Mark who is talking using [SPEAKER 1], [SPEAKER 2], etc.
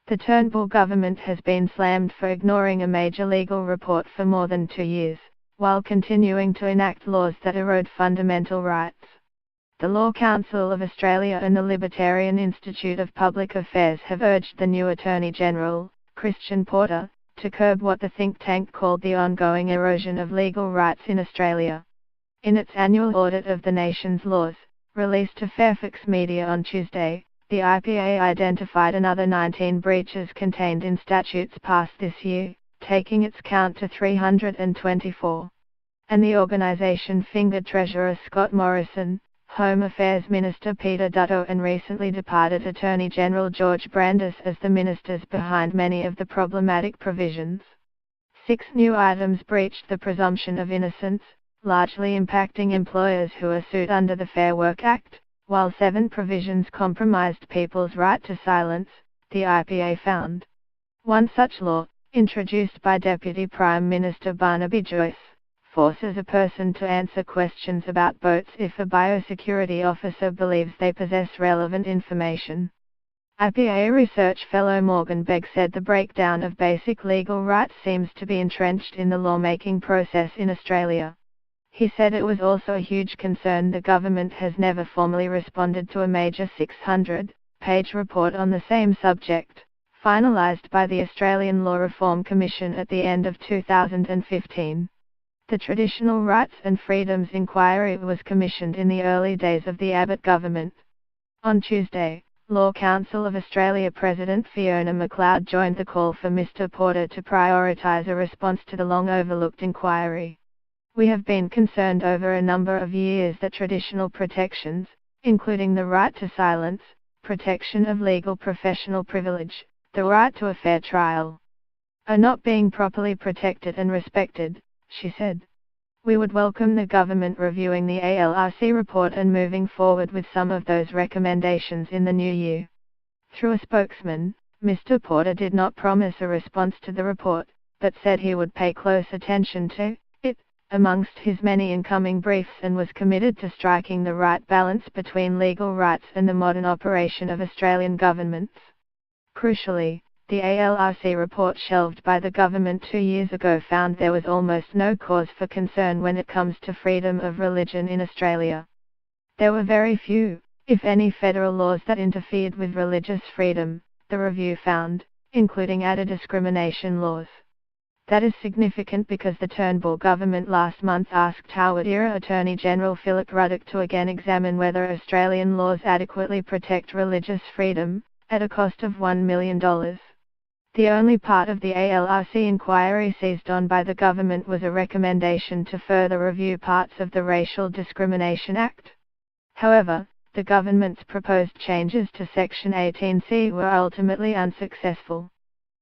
[SPEAKER 1] The Turnbull government has been slammed for ignoring a major legal report for more than 2 years, while continuing to enact laws that erode fundamental rights. The Law Council of Australia and the Libertarian Institute of Public Affairs have urged the new Attorney General, Christian Porter, to curb what the think tank called the ongoing erosion of legal rights in Australia. In its annual audit of the nation's laws, released to Fairfax Media on Tuesday, the IPA identified another 19 breaches contained in statutes passed this year, taking its count to 324. And the organisation fingered Treasurer Scott Morrison, Home Affairs Minister Peter Dutton and recently departed Attorney General George Brandis as the ministers behind many of the problematic provisions. 6 new items breached the presumption of innocence, largely impacting employers who are sued under the Fair Work Act, while 7 provisions compromised people's right to silence, the IPA found. One such law, introduced by Deputy Prime Minister Barnaby Joyce, forces a person to answer questions about boats if a biosecurity officer believes they possess relevant information. IPA research fellow Morgan Begg said the breakdown of basic legal rights seems to be entrenched in the lawmaking process in Australia. He said it was also a huge concern the government has never formally responded to a major 600-page report on the same subject, finalised by the Australian Law Reform Commission at the end of 2015. The Traditional Rights and Freedoms Inquiry was commissioned in the early days of the Abbott government. On Tuesday, Law Council of Australia President Fiona McLeod joined the call for Mr. Porter to prioritise a response to the long-overlooked inquiry. We have been concerned over a number of years that traditional protections, including the right to silence, protection of legal professional privilege, the right to a fair trial, are not being properly protected and respected, she said. We would welcome the government reviewing the ALRC report and moving forward with some of those recommendations in the new year. Through a spokesman, Mr. Porter did not promise a response to the report, but said he would pay close attention to it amongst his many incoming briefs and was committed to striking the right balance between legal rights and the modern operation of Australian governments. Crucially, the ALRC report shelved by the government 2 years ago found there was almost no cause for concern when it comes to freedom of religion in Australia. There were very few, if any, federal laws that interfered with religious freedom, the review found, including anti-discrimination laws. That is significant because the Turnbull government last month asked Howard-era Attorney General Philip Ruddock to again examine whether Australian laws adequately protect religious freedom, at a cost of $1 million. The only part of the ALRC inquiry seized on by the government was a recommendation to further review parts of the Racial Discrimination Act. However, the government's proposed changes to Section 18C were ultimately unsuccessful.